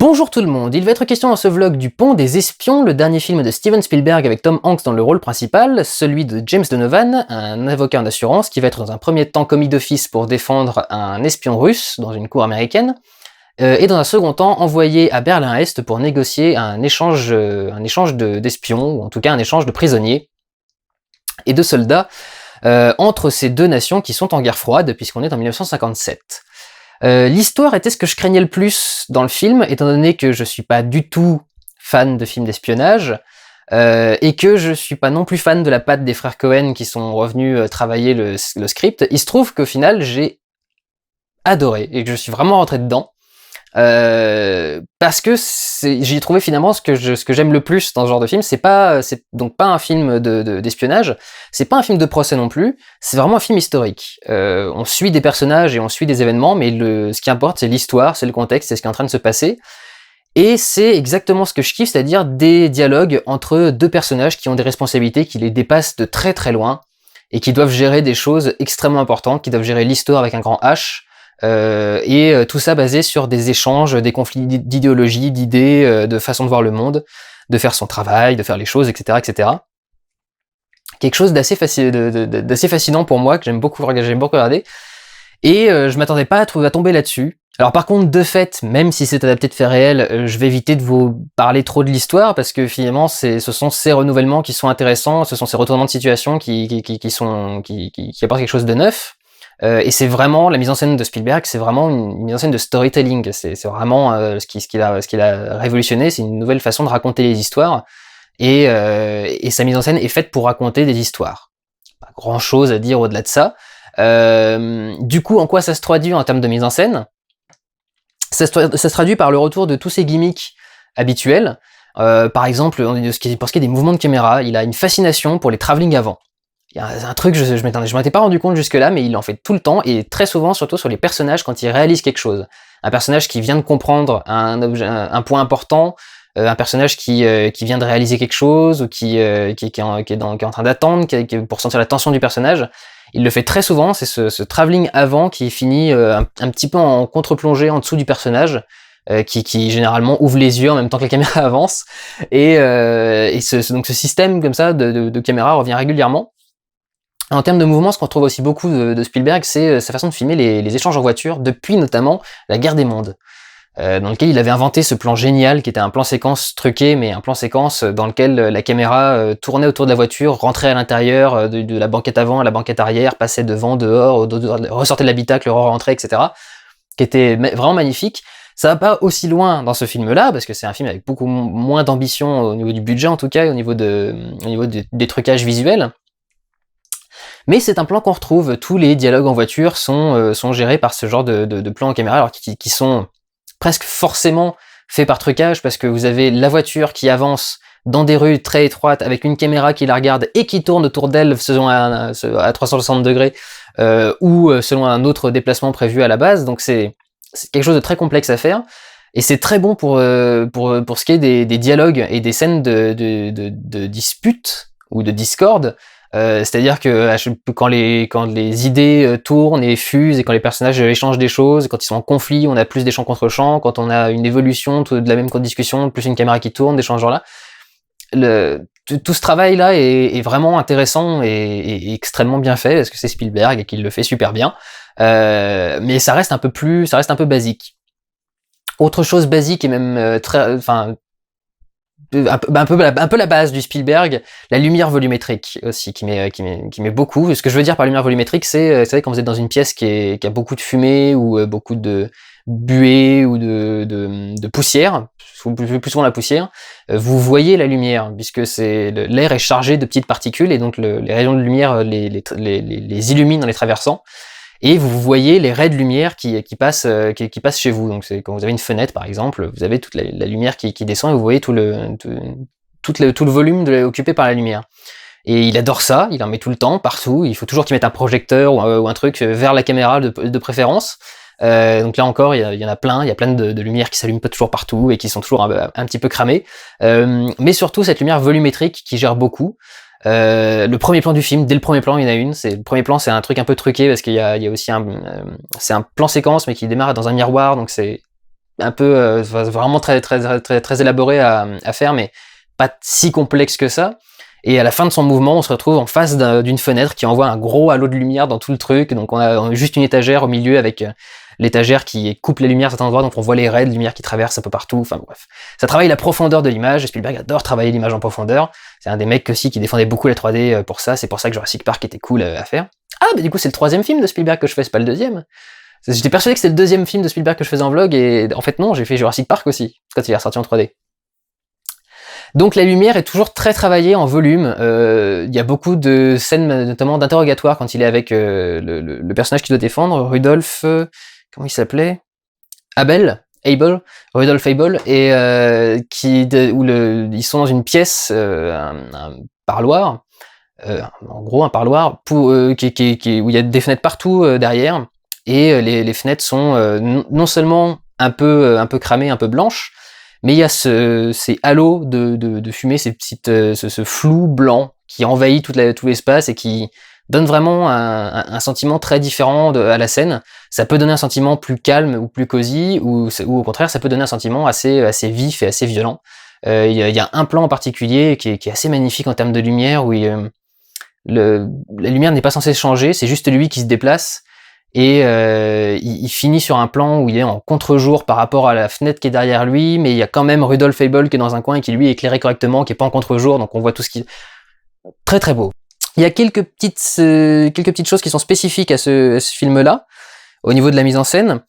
Bonjour tout le monde, il va être question dans ce vlog du Pont des Espions, le dernier film de Steven Spielberg avec Tom Hanks dans le rôle principal, celui de James Donovan, un avocat en assurance qui va être dans un premier temps commis d'office pour défendre un espion russe dans une cour américaine, et dans un second temps envoyé à Berlin-Est pour négocier un échange d'espions, ou en tout cas un échange de prisonniers et de soldats entre ces deux nations qui sont en guerre froide puisqu'on est en 1957. L'histoire était ce que je craignais le plus dans le film, étant donné que je suis pas du tout fan de films d'espionnage, et que je suis pas non plus fan de la patte des frères Cohen qui sont revenus travailler le script. Il se trouve qu'au final, j'ai adoré, et que je suis vraiment rentré dedans, parce que j'y ai trouvé finalement ce que j'aime le plus dans ce genre de film. C'est donc pas un film d'espionnage, c'est pas un film de procès non plus, c'est vraiment un film historique. On suit des personnages et on suit des événements, mais ce qui importe c'est l'histoire, c'est le contexte, c'est ce qui est en train de se passer. Et c'est exactement ce que je kiffe, c'est-à-dire des dialogues entre deux personnages qui ont des responsabilités qui les dépassent de très très loin, et qui doivent gérer des choses extrêmement importantes, qui doivent gérer l'histoire avec un grand H, et tout ça basé sur des échanges, des conflits d'idéologie, d'idées, de façon de voir le monde, de faire son travail, de faire les choses, etc., etc. Quelque chose d'assez fascinant pour moi, que j'aime beaucoup regarder, et je m'attendais pas à tomber là-dessus. Alors par contre, de fait, même si c'est adapté de faits réels, je vais éviter de vous parler trop de l'histoire, parce que finalement, ce sont ces renouvellements qui sont intéressants, ce sont ces retournements de situation qui apportent quelque chose de neuf. Et c'est vraiment, la mise en scène de Spielberg, c'est vraiment une mise en scène de storytelling. C'est vraiment ce qu'il a révolutionné, c'est une nouvelle façon de raconter les histoires. Et sa mise en scène est faite pour raconter des histoires. Pas grand chose à dire au-delà de ça. Du coup, en quoi ça se traduit en termes de mise en scène ? Ça se traduit par le retour de tous ces gimmicks habituels. Par exemple, pour ce qui est des mouvements de caméra, il a une fascination pour les travelling avant. Il y a un truc, je m'étais pas rendu compte jusque-là, mais il en fait tout le temps, et très souvent, surtout sur les personnages, quand ils réalisent quelque chose. Un personnage qui vient de comprendre un point important, un personnage qui vient de réaliser quelque chose, ou qui est en train d'attendre, pour sentir la tension du personnage. Il le fait très souvent, c'est ce travelling avant qui finit un petit peu en contre-plongée en dessous du personnage, qui généralement ouvre les yeux en même temps que la caméra avance, et donc ce système comme ça de caméra revient régulièrement. En termes de mouvement, ce qu'on trouve aussi beaucoup de Spielberg, c'est sa façon de filmer les échanges en voiture, depuis notamment La Guerre des Mondes, dans lequel il avait inventé ce plan génial qui était un plan séquence truqué, mais un plan séquence dans lequel la caméra tournait autour de la voiture, rentrait à l'intérieur de la banquette avant à la banquette arrière, passait devant, dehors, ressortait de l'habitacle, rentrait, etc., qui était vraiment magnifique. Ça va pas aussi loin dans ce film-là, parce que c'est un film avec beaucoup moins d'ambition au niveau du budget, en tout cas, au niveau des trucages visuels. Mais c'est un plan qu'on retrouve, tous les dialogues en voiture sont gérés par ce genre de plans en caméra, alors qui sont presque forcément faits par trucage, parce que vous avez la voiture qui avance dans des rues très étroites, avec une caméra qui la regarde et qui tourne autour d'elle selon à 360 degrés, ou selon un autre déplacement prévu à la base, donc c'est quelque chose de très complexe à faire, et c'est très bon pour ce qui est des dialogues et des scènes de disputes ou de discorde. C'est-à-dire que quand les idées tournent et fusent, et quand les personnages échangent des choses, quand ils sont en conflit, on a plus des champs contre champs, quand on a une évolution de la même discussion, plus une caméra qui tourne, des changements là. Tout ce travail-là est vraiment intéressant et extrêmement bien fait, parce que c'est Spielberg et qu'il le fait super bien. Mais ça reste un peu basique. Autre chose basique et même un peu la base du Spielberg, la lumière volumétrique aussi, qui met beaucoup. Ce que je veux dire par lumière volumétrique, c'est, vous savez, quand vous êtes dans une pièce qui a beaucoup de fumée, ou beaucoup de buée, ou de poussière, plus souvent la poussière, vous voyez la lumière, puisque l'air est chargé de petites particules, et donc les rayons de lumière les illuminent en les traversant. Et vous voyez les raies de lumière qui passent chez vous. Donc c'est quand vous avez une fenêtre par exemple, vous avez toute la lumière qui descend, et vous voyez tout le volume occupé par la lumière. Et il adore ça, il en met tout le temps, partout. Il faut toujours qu'il mette un projecteur ou un truc vers la caméra de préférence. Donc là encore, il y en a plein, il y a plein de lumières qui s'allument pas toujours partout et qui sont toujours un petit peu cramées. Mais surtout cette lumière volumétrique qui gère beaucoup. Le premier plan du film, dès le premier plan, il y en a une. Le premier plan, c'est un truc un peu truqué, parce qu'il y a aussi c'est un plan séquence, mais qui démarre dans un miroir, donc c'est vraiment très élaboré à faire, mais pas si complexe que ça. Et à la fin de son mouvement, on se retrouve en face d'une fenêtre qui envoie un gros halo de lumière dans tout le truc. Donc on a juste une étagère au milieu avec l'étagère qui coupe les lumières à certains endroits, donc on voit les raies de lumière qui traversent un peu partout. Enfin bref, ça travaille la profondeur de l'image. Spielberg adore travailler l'image en profondeur. C'est un des mecs aussi qui défendait beaucoup la 3D pour ça. C'est pour ça que Jurassic Park était cool à faire. Ah, bah du coup c'est le 3e film de Spielberg que je fais, c'est pas le 2e. J'étais persuadé que c'était le 2e film de Spielberg que je faisais en vlog, et en fait non, j'ai fait Jurassic Park aussi, quand il est ressorti en 3D. Donc la lumière est toujours très travaillée en volume. Il y a beaucoup de scènes, notamment d'interrogatoire, quand il est avec le personnage qui doit défendre, Rudolph... comment il s'appelait? Abel, Rudolph Abel, et ils sont dans une pièce, un parloir, en gros un parloir, où il y a des fenêtres partout derrière, et les fenêtres sont non seulement un peu cramées, un peu blanches, mais il y a ces halos de fumée, ce flou blanc qui envahit tout l'espace et qui donne vraiment un sentiment très différent à la scène. Ça peut donner un sentiment plus calme ou plus cosy, ou au contraire, ça peut donner un sentiment assez vif et assez violent. Il y a un plan en particulier qui est assez magnifique en termes de lumière, où la lumière n'est pas censée changer, c'est juste lui qui se déplace. Et il finit sur un plan où il est en contre-jour par rapport à la fenêtre qui est derrière lui, mais il y a quand même Rudolph Abel qui est dans un coin et qui lui est éclairé correctement, qui est pas en contre-jour, donc on voit tout ce qui... Très très beau. Il y a quelques petites choses qui sont spécifiques à ce film-là, au niveau de la mise en scène.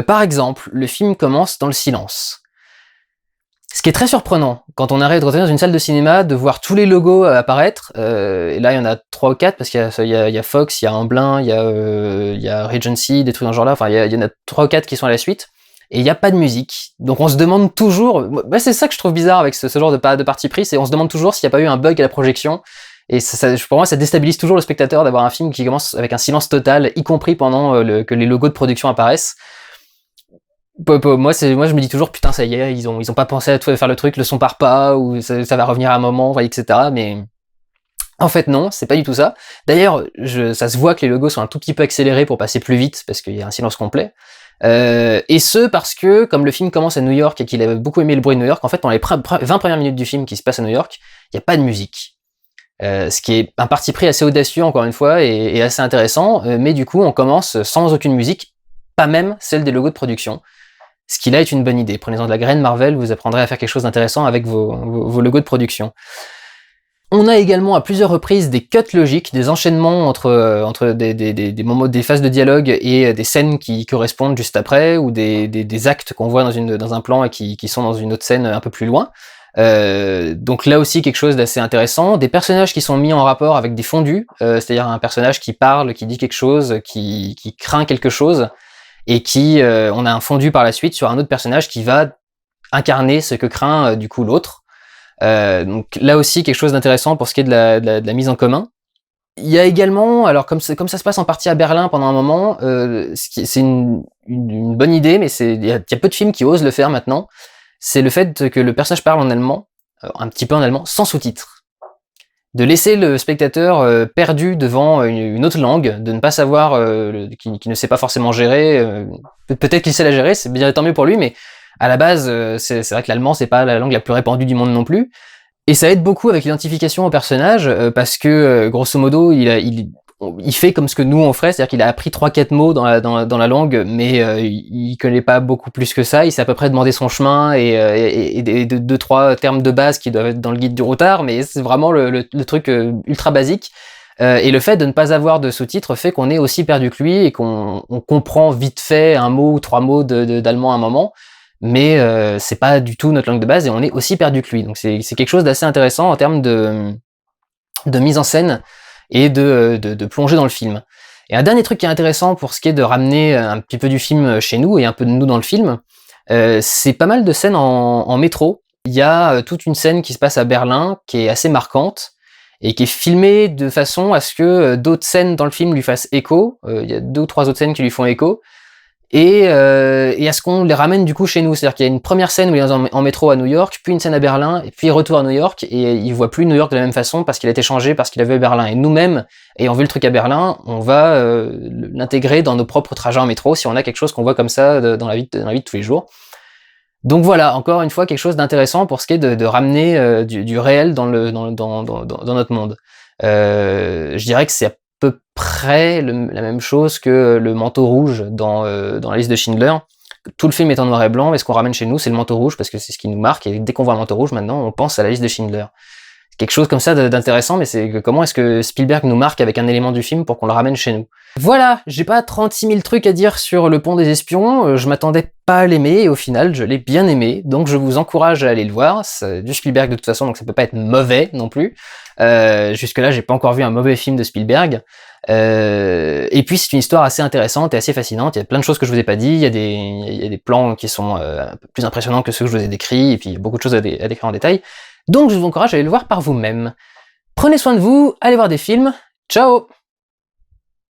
Par exemple, le film commence dans le silence. Ce qui est très surprenant, quand on arrive dans une salle de cinéma, de voir tous les logos apparaître, et là il y en a 3 ou 4, parce qu'il y a Fox, il y a Amblin, il y a Regency, des trucs dans ce genre-là, enfin il y en a 3 ou 4 qui sont à la suite, et il n'y a pas de musique. Donc on se demande toujours, c'est ça que je trouve bizarre avec ce genre de parti pris, c'est on se demande toujours s'il n'y a pas eu un bug à la projection, et pour moi ça déstabilise toujours le spectateur d'avoir un film qui commence avec un silence total, y compris pendant que les logos de production apparaissent. Moi je me dis toujours putain ça y est, ils ont pas pensé à tout faire le truc, le son part pas, ou ça va revenir à un moment, etc. Mais en fait non, c'est pas du tout ça. D'ailleurs ça se voit que les logos sont un tout petit peu accélérés pour passer plus vite, parce qu'il y a un silence complet. Et ce parce que comme le film commence à New York et qu'il avait beaucoup aimé le bruit de New York, en fait pendant les 20 premières minutes du film qui se passe à New York, il n'y a pas de musique. Ce qui est un parti pris assez audacieux encore une fois et assez intéressant, mais du coup on commence sans aucune musique, pas même celle des logos de production. Ce qui là est une bonne idée. Prenez-en de la graine Marvel, vous apprendrez à faire quelque chose d'intéressant avec vos logos de production. On a également à plusieurs reprises des cuts logiques, des enchaînements entre des moments, des phases de dialogue et des scènes qui correspondent juste après, ou des actes qu'on voit dans un plan et qui sont dans une autre scène un peu plus loin. Donc là aussi quelque chose d'assez intéressant, des personnages qui sont mis en rapport avec des fondus, c'est-à-dire un personnage qui parle, qui dit quelque chose, qui craint quelque chose, et on a un fondu par la suite sur un autre personnage qui va incarner ce que craint du coup l'autre. Donc là aussi quelque chose d'intéressant pour ce qui est de la mise en commun. Il y a également, alors comme ça se passe en partie à Berlin pendant un moment, c'est une bonne idée, mais il y a peu de films qui osent le faire maintenant, c'est le fait que le personnage parle en allemand, un petit peu en allemand, sans sous-titres. De laisser le spectateur perdu devant une autre langue, de ne pas savoir, qui ne sait pas forcément gérer, peut-être qu'il sait la gérer, c'est bien tant mieux pour lui, mais à la base, c'est vrai que l'allemand c'est pas la langue la plus répandue du monde non plus, et ça aide beaucoup avec l'identification au personnage, parce que grosso modo, il fait comme ce que nous on ferait, c'est-à-dire qu'il a appris 3-4 mots dans la langue, mais il connaît pas beaucoup plus que ça, il sait à peu près demander son chemin et 2-3 termes de base qui doivent être dans le guide du routard, mais c'est vraiment le truc ultra basique. Et le fait de ne pas avoir de sous-titres fait qu'on est aussi perdu que lui et qu'on comprend vite fait un mot ou 3 mots d'allemand à un moment, mais c'est pas du tout notre langue de base et on est aussi perdu que lui. Donc c'est quelque chose d'assez intéressant en termes de mise en scène et de plonger dans le film. Et un dernier truc qui est intéressant pour ce qui est de ramener un petit peu du film chez nous et un peu de nous dans le film, c'est pas mal de scènes en métro. Il y a toute une scène qui se passe à Berlin qui est assez marquante et qui est filmée de façon à ce que d'autres scènes dans le film lui fassent écho. Il y a 2 ou 3 autres scènes qui lui font écho. Et à ce qu'on les ramène du coup chez nous, c'est-à-dire qu'il y a une première scène où il est en métro à New York, puis une scène à Berlin, et puis retour à New York, et il voit plus New York de la même façon parce qu'il a été changé, parce qu'il a vu Berlin. Et nous-mêmes, ayant vu le truc à Berlin, on va l'intégrer dans nos propres trajets en métro si on a quelque chose qu'on voit comme ça dans la vie de tous les jours. Donc voilà, encore une fois, quelque chose d'intéressant pour ce qui est de ramener du réel dans notre monde. Je dirais que c'est à peu près la même chose que le manteau rouge dans la liste de Schindler. Tout le film est en noir et blanc, et ce qu'on ramène chez nous, c'est le manteau rouge, parce que c'est ce qui nous marque, et dès qu'on voit un manteau rouge, maintenant, on pense à la liste de Schindler. Quelque chose comme ça d'intéressant, mais c'est comment est-ce que Spielberg nous marque avec un élément du film pour qu'on le ramène chez nous. Voilà, j'ai pas 36 000 trucs à dire sur Le Pont des Espions, je m'attendais pas à l'aimer, et au final, je l'ai bien aimé, donc je vous encourage à aller le voir, c'est du Spielberg de toute façon, donc ça peut pas être mauvais non plus. Jusque-là, j'ai pas encore vu un mauvais film de Spielberg. Et puis c'est une histoire assez intéressante et assez fascinante, il y a plein de choses que je vous ai pas dit, il y a des plans qui sont un peu plus impressionnants que ceux que je vous ai décrits, et puis beaucoup de choses à décrire en détail. Donc je vous encourage à aller le voir par vous-même. Prenez soin de vous, allez voir des films, ciao!